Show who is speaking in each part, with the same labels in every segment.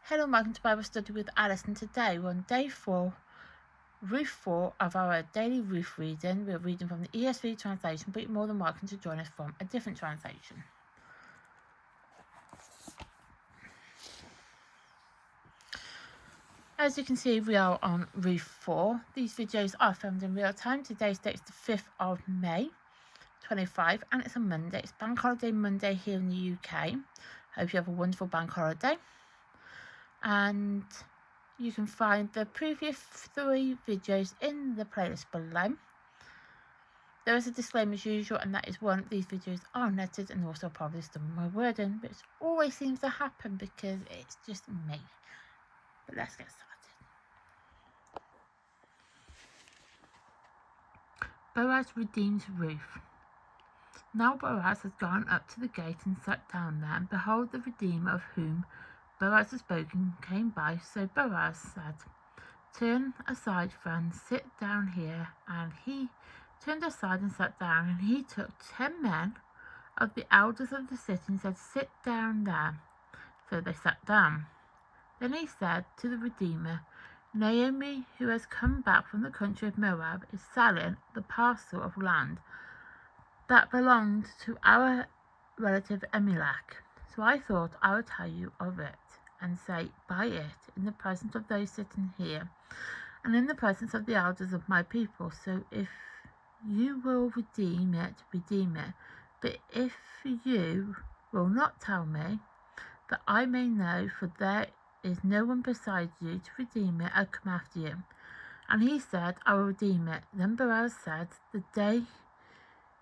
Speaker 1: Hello, welcome to Bible Study with Alice, and today we're on day 4, Ruth 4 of our daily Ruth reading. We're reading from the ESV translation, but you're more than welcome to join us from a different translation. As you can see, we are on Ruth 4. These videos are filmed in real time. Today's date is the 5th of May 25, and it's a Monday. It's Bank Holiday Monday here in the UK. Hope you have a wonderful bank holiday. And you can find the previous 3 videos in the playlist below. There is a disclaimer as usual, and that is one, these videos are unedited and also probably some of my wording, which always seems to happen because it's just me. But let's get started. Boaz redeems Ruth. Now Boaz has gone up to the gate and sat down there, and behold, the Redeemer of whom Boaz had spoken came by. So Boaz said, "Turn aside, friend, sit down here." And he turned aside and sat down, and he took 10 men of the elders of the city and said, "Sit down there." So they sat down. Then he said to the Redeemer, "Naomi, who has come back from the country of Moab, is selling the parcel of land that belonged to our relative Elimelech. So I thought I would tell you of it and say, buy it in the presence of those sitting here and in the presence of the elders of my people. So if you will redeem it, redeem it. But if you will not tell me, that I may know, for there is no one besides you to redeem it, I come after you." And he said, "I will redeem it." Then Boaz said, "The day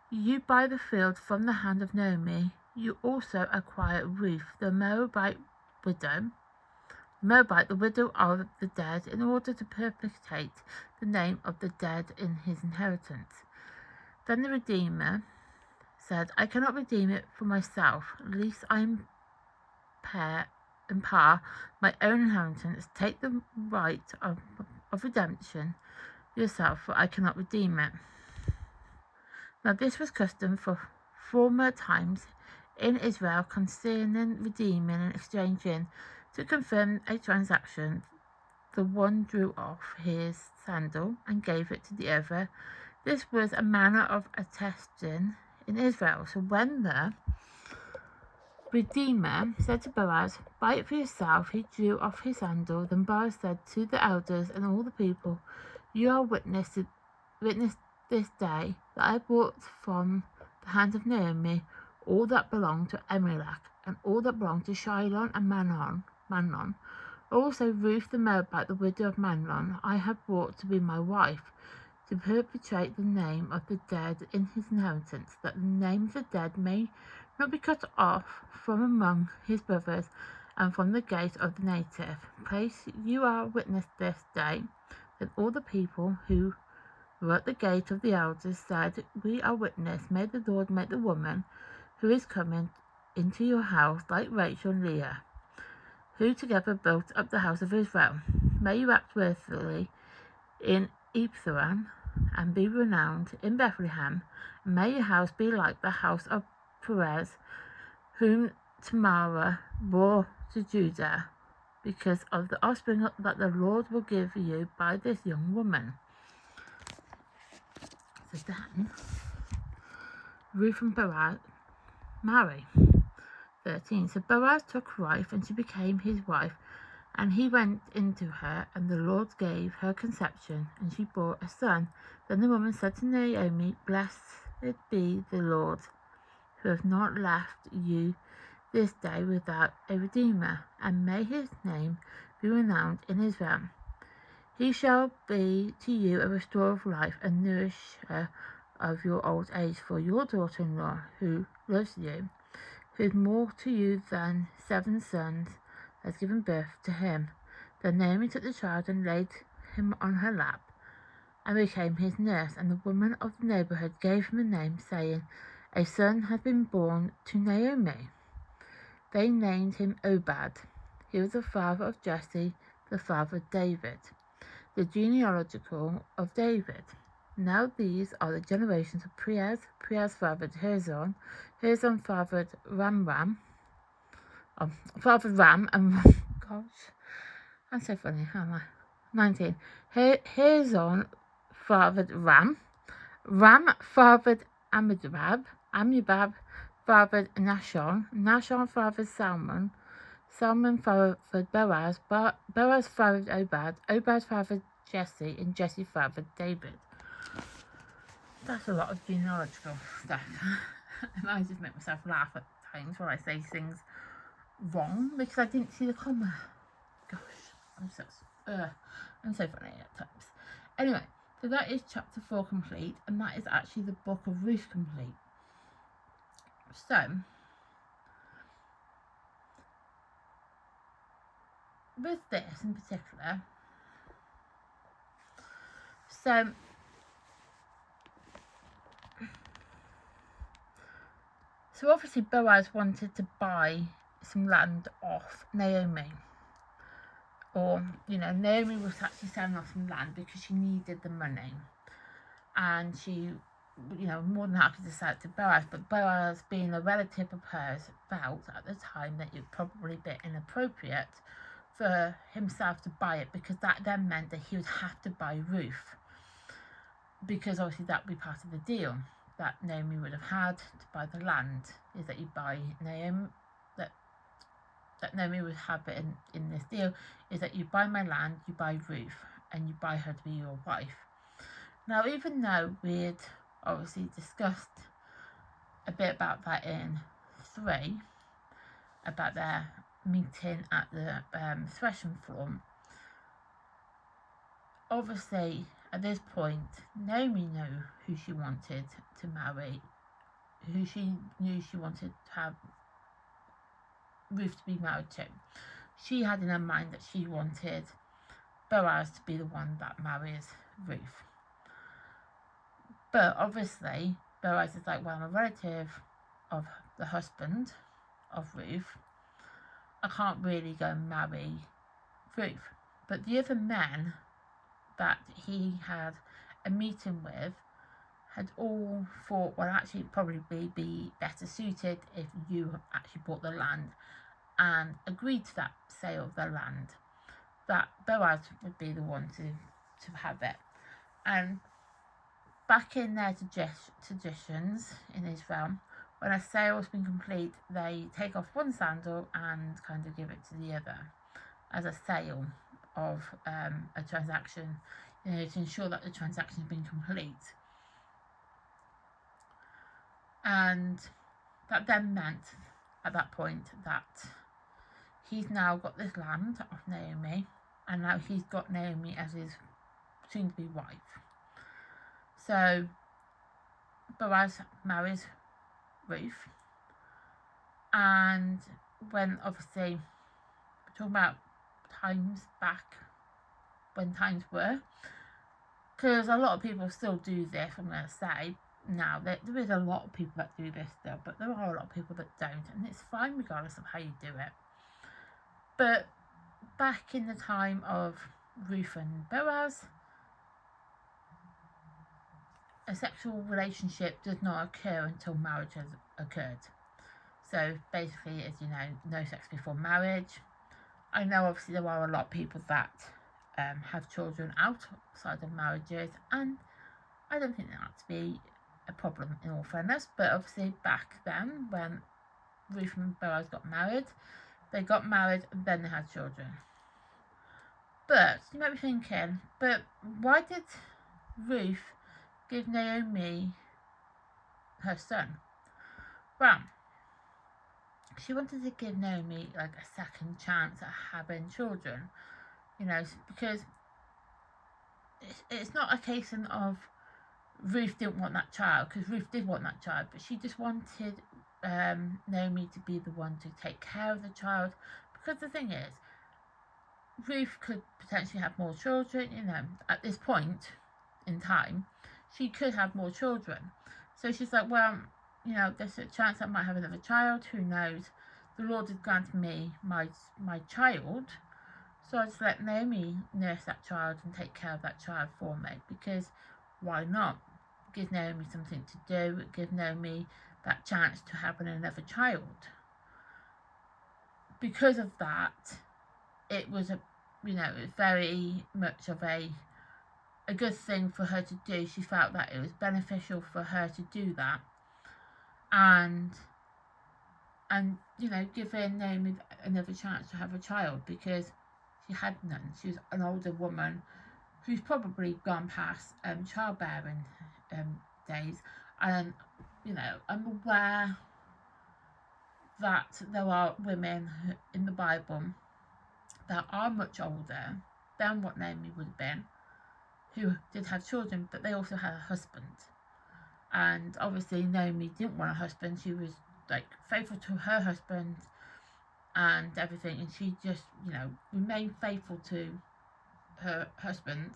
Speaker 1: you buy the field from the hand of Naomi, you also acquire Ruth, the Moabite, the widow of the dead, in order to perpetuate the name of the dead in his inheritance." Then the Redeemer said, "I cannot redeem it for myself, lest I impart my own inheritance. Take the right of redemption yourself, for I cannot redeem it." Now this was custom for former times in Israel concerning redeeming and exchanging. To confirm a transaction, the one drew off his sandal and gave it to the other. This was a manner of attesting in Israel. So when the Redeemer said to Boaz, "Buy it for yourself," he drew off his sandal. Then Boaz said to the elders and all the people, "You are witness this day that I bought from the hand of Naomi all that belonged to Elimelech, and all that belonged to Shilon and Mahlon. Also Ruth the Moabite, the widow of Mahlon, I have brought to be my wife, to perpetuate the name of the dead in his inheritance, that the name of the dead may not be cut off from among his brothers and from the gate of the native place. You are witness this day." Then all the people who were at the gate of the elders said, "We are witness. May the Lord make the woman who is coming into your house like Rachel and Leah, who together built up the house of Israel. May you act worthily in Ephraim and be renowned in Bethlehem. And may your house be like the house of Perez, whom Tamar bore to Judah, because of the offspring that the Lord will give you by this young woman." So then, Ruth and Boaz marry. 13. So Boaz took Ruth, and she became his wife, and he went into her, and the Lord gave her conception, and she bore a son. Then the woman said to Naomi, "Blessed be the Lord, who has not left you this day without a redeemer, and may his name be renowned in Israel. He shall be to you a restorer of life, and nourisher of your old age, for your daughter-in-law, who loves you, who is more to you than 7 sons, has given birth to him." Then Naomi took the child and laid him on her lap, and became his nurse. And the women of the neighborhood gave him a name, saying, "A son has been born to Naomi." They named him Obed. He was the father of Jesse, the father of David. The genealogical of David. Now these are the generations of Perez. Perez fathered Hezron. Hezron fathered Ram, and gosh. I'm so funny, aren't I? 19. Hezron fathered Ram. Ram fathered Amminadab. Amminadab fathered Nahshon. Nahshon fathered Salmon. Salmon fathered Boaz. Boaz fathered Obed. Obed fathered Jesse. And Jesse fathered David. That's a lot of genealogical stuff. And I just make myself laugh at times when I say things wrong because I didn't see the comma. Gosh, I'm so funny at times. Anyway, so that is chapter 4 complete, and that is actually the book of Ruth complete. So, with this in particular, so obviously Boaz wanted to buy some land off Naomi. Or, Naomi was actually selling off some land because she needed the money. And she, more than happy to sell it to Boaz. But Boaz, being a relative of hers, felt at the time that it would probably be inappropriate for himself to buy it, because that then meant that he would have to buy Ruth. Because obviously that would be part of the deal that Naomi would have had to buy the land, is that you buy Naomi, that Naomi would have it in this deal, is that you buy my land, you buy Ruth, and you buy her to be your wife. Now, even though we'd obviously discussed a bit about that in 3, about their meeting at the threshing floor, obviously at this point Naomi knew who she wanted to marry, who she knew she wanted to have Ruth to be married to. She had in her mind that she wanted Boaz to be the one that marries Ruth. But obviously Boaz is like, well, I'm a relative of the husband of Ruth. I can't really go and marry Ruth. But the other men that he had a meeting with had all thought, well, actually it'd probably be better suited if you actually bought the land and agreed to that sale of the land, that Boaz would be the one to have it. And back in their traditions in Israel, when a sale has been complete, they take off one sandal and kind of give it to the other as a sale of a transaction, to ensure that the transaction has been complete. And that then meant at that point that he's now got this land of Naomi, and now he's got Naomi as his soon-to-be wife. So Boaz marries Ruth, and when obviously we're talking about times back when times were, because a lot of people still do this, I'm going to say now that there is a lot of people that do this still, but there are a lot of people that don't, and it's fine regardless of how you do it. But back in the time of Ruth and Boaz, a sexual relationship does not occur until marriage has occurred. So basically, as you know, no sex before marriage. I know obviously there are a lot of people that have children outside of marriages, and I don't think that to be a problem in all fairness. But obviously back then, when Ruth and Boaz got married, they got married and then they had children. But you might be thinking, but why did Ruth give Naomi her son? Well, she wanted to give Naomi like a second chance at having children, because it's not a case of Ruth didn't want that child, because Ruth did want that child, but she just wanted Naomi to be the one to take care of the child, because the thing is, Ruth could potentially have more children, at this point in time, she could have more children. So she's like, well, there's a chance I might have another child, who knows? The Lord has granted me my child, so I'll just let Naomi nurse that child and take care of that child for me, because why not? Give Naomi something to do, give Naomi that chance to have another child. Because of that, it was it was very much of a good thing for her to do. She felt that it was beneficial for her to do that, and giving Naomi another chance to have a child, because she had none. She was an older woman who's probably gone past childbearing days, and I'm aware that there are women in the Bible that are much older than what Naomi would have been, who did have children, but they also had a husband. And obviously Naomi didn't want a husband. She was faithful to her husband and everything, and she just remained faithful to her husband.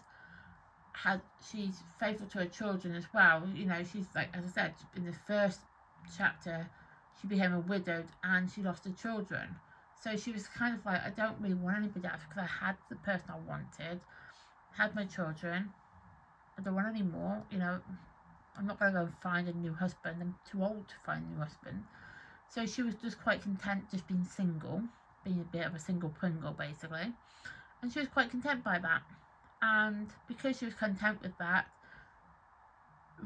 Speaker 1: She's faithful to her children as well. She's as I said, in the first chapter she became a widow and she lost her children. So she was kind of I don't really want anybody else, because I had the person I wanted, had my children. I don't want any more. I'm not going to go and find a new husband. I'm too old to find a new husband. So she was just quite content just being single, being a bit of a single Pringle basically. And she was quite content by that. And because she was content with that,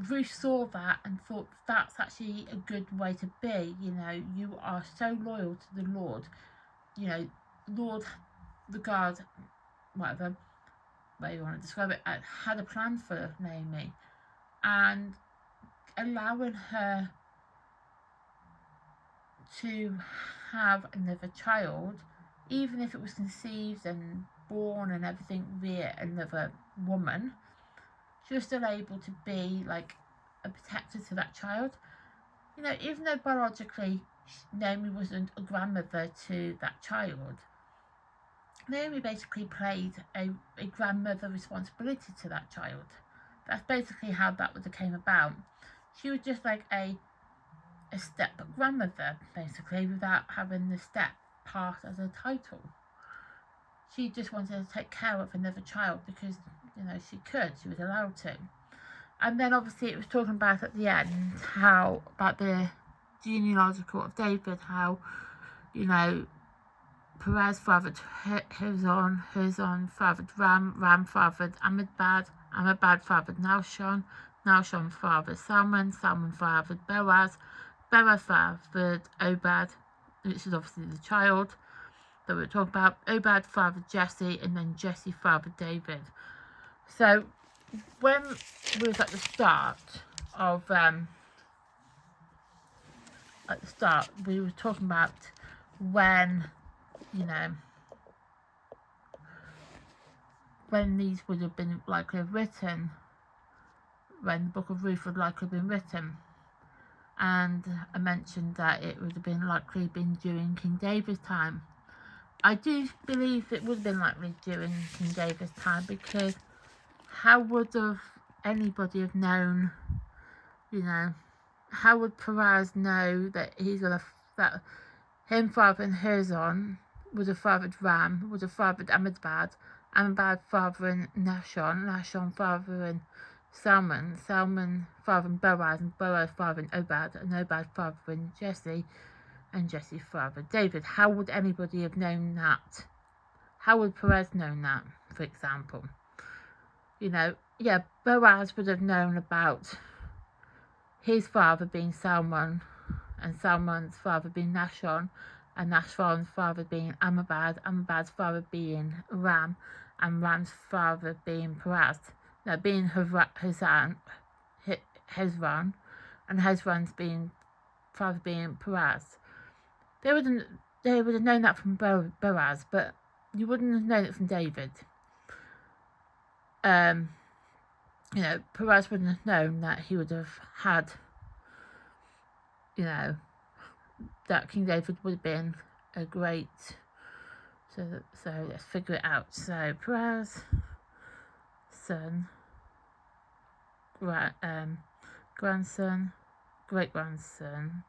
Speaker 1: Ruth saw that and thought, that's actually a good way to be. You are so loyal to the Lord. Lord, the God, whatever way you want to describe it, had a plan for Naomi, and allowing her to have another child, even if it was conceived and born and everything via another woman, she was still able to be a protector to that child. Even though biologically Naomi wasn't a grandmother to that child, Naomi basically played a grandmother responsibility to that child. That's basically how that came about. She was just a step grandmother, basically, without having the step part as a title. She just wanted to take care of another child because, she was allowed to. And then obviously it was talking about at the end how, about the genealogical of David, how, Perez fathered Hezron fathered Ram fathered Amabad fathered Nahshon fathered Salmon fathered Boaz fathered Obed, which is obviously the child that we're talking about. Obed fathered Jesse, and then Jesse fathered David. So when we was at the start, we were talking about when these would have been likely written, when the book of Ruth would likely have been written. And I mentioned that it would have been likely during King David's time. I do believe it would have been likely during King David's time, because how would anybody have known, how would Perez know that that him fathering Hezron would have fathered Ram, would have fathered Amabad fathering Nahshon fathering Salmon fathering Boaz, and Boaz fathering Obed, and Obed fathering Jesse, and Jesse fathered David. How would anybody have known that? How would Perez known that, for example? Boaz would have known about his father being Salmon, and Salmon's father being Nahshon, and Nahshon's father being Amabad's father being Ram, and Ram's father being Perez. Now, being Hezron, and Hezron's father being Perez. They would have known that from Boaz, but you wouldn't have known it from David. Perez wouldn't have known that he would have had, that King David would have been a great. So let's figure it out. So Perez, son, grandson, great grandson.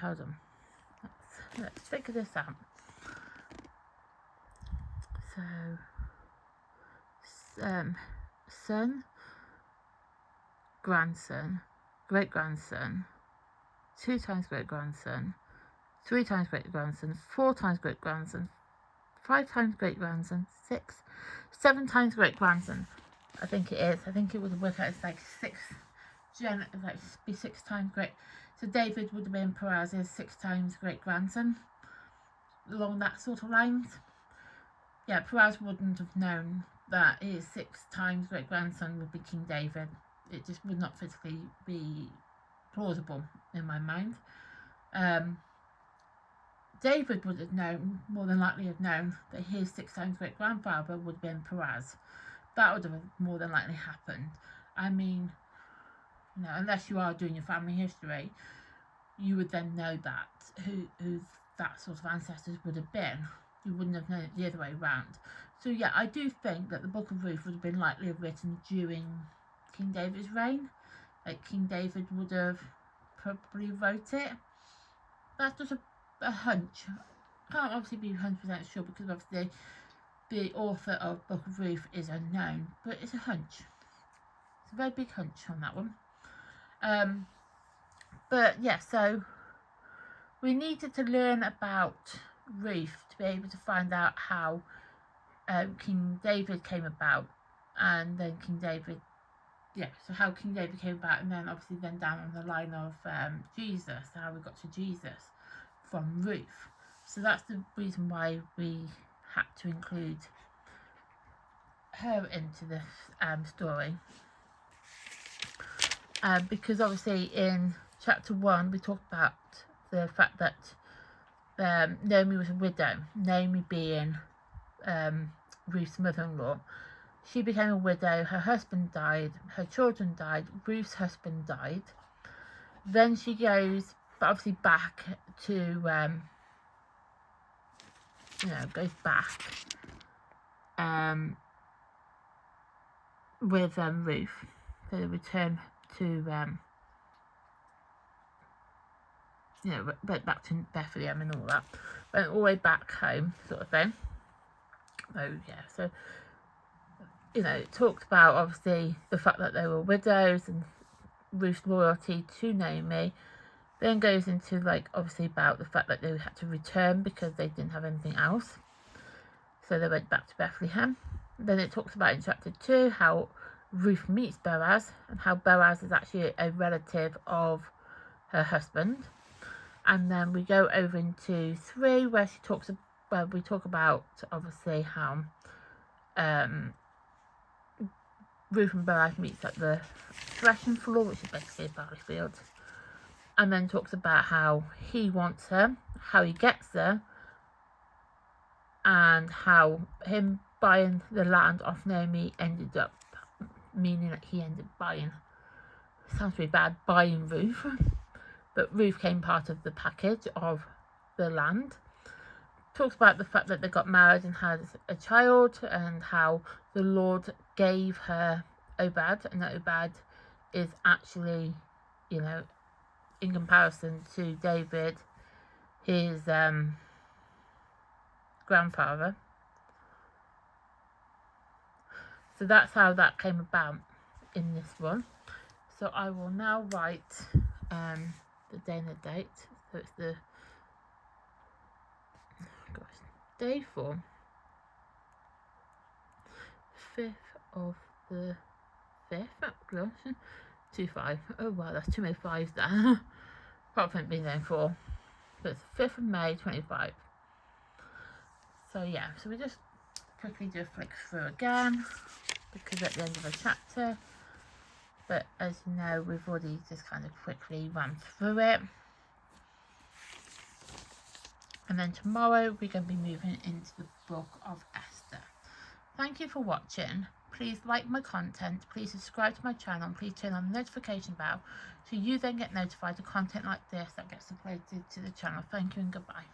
Speaker 1: Hold on. Let's figure this out. So, son, grandson, great grandson, 2 times great-grandson, 3 times great-grandson, 4 times great-grandson, 5 times great-grandson, 6, 7 times great-grandson. I think it is. I think it would work out as like 6 be 6 times great. So David would have been Perez's 6 times great-grandson, along that sort of lines. Yeah, Perez wouldn't have known that his 6 times great-grandson would be King David. It just would not physically be plausible in my mind. David would have known, more than likely have known, that his 6 times great-grandfather would have been Perez. That would have more than likely happened. I mean, you know, unless you are doing your family history, you would then know that who that sort of ancestors would have been. You wouldn't have known it the other way around. So yeah, I do think that the Book of Ruth would have been likely written during King David's reign. Like King David would have probably wrote it. That's just a hunch. I can't obviously be 100% sure because obviously the author of Book of Ruth is unknown, but it's a hunch. It's a very big hunch on that one. But yeah, so we needed to learn about Ruth to be able to find out how King David came about, and then so how King David came about, and then obviously then down on the line of Jesus, how we got to Jesus from Ruth. So that's the reason why we had to include her into this story. Because obviously in chapter 1 we talked about the fact that Naomi was a widow, Naomi being Ruth's mother-in-law. She became a widow, her husband died, her children died, Ruth's husband died. Then she goes, but obviously back to, goes back with Ruth. So they return to, went back to Bethlehem and all that. Went all the way back home, sort of thing. So, yeah, so, it talked about, obviously, the fact that they were widows and Ruth's loyalty to Naomi. Then goes into, obviously about the fact that they had to return because they didn't have anything else. So they went back to Bethlehem. Then it talks about in chapter 2 how Ruth meets Boaz and how Boaz is actually a relative of her husband. And then we go over into 3 where we talk about obviously how Ruth and Boaz meets at the threshing floor, which is basically a barley field. And then talks about how he wants her, how he gets her, and how him buying the land off Naomi ended up meaning that he ended up buying, sounds really bad, buying Ruth. But Ruth came part of the package of the land. Talks about the fact that they got married and had a child, and how the Lord gave her Obed, and that Obed is actually, in comparison to David, his grandfather. So that's how that came about in this one. So I will now write the day and the date. So it's the day for 5th of the 5th. Oh gosh, 2-5. Oh wow, that's too many 5s there. Apart from it being there 4. So it's 5th of May 25. So yeah, so we just quickly do a flick through again because at the end of a chapter. But as you know, we've already just kind of quickly run through it. And then tomorrow we're going to be moving into the book of Esther. Thank you for watching. Please like my content, please subscribe to my channel, and please turn on the notification bell so you then get notified of content like this that gets uploaded to the channel. Thank you and goodbye.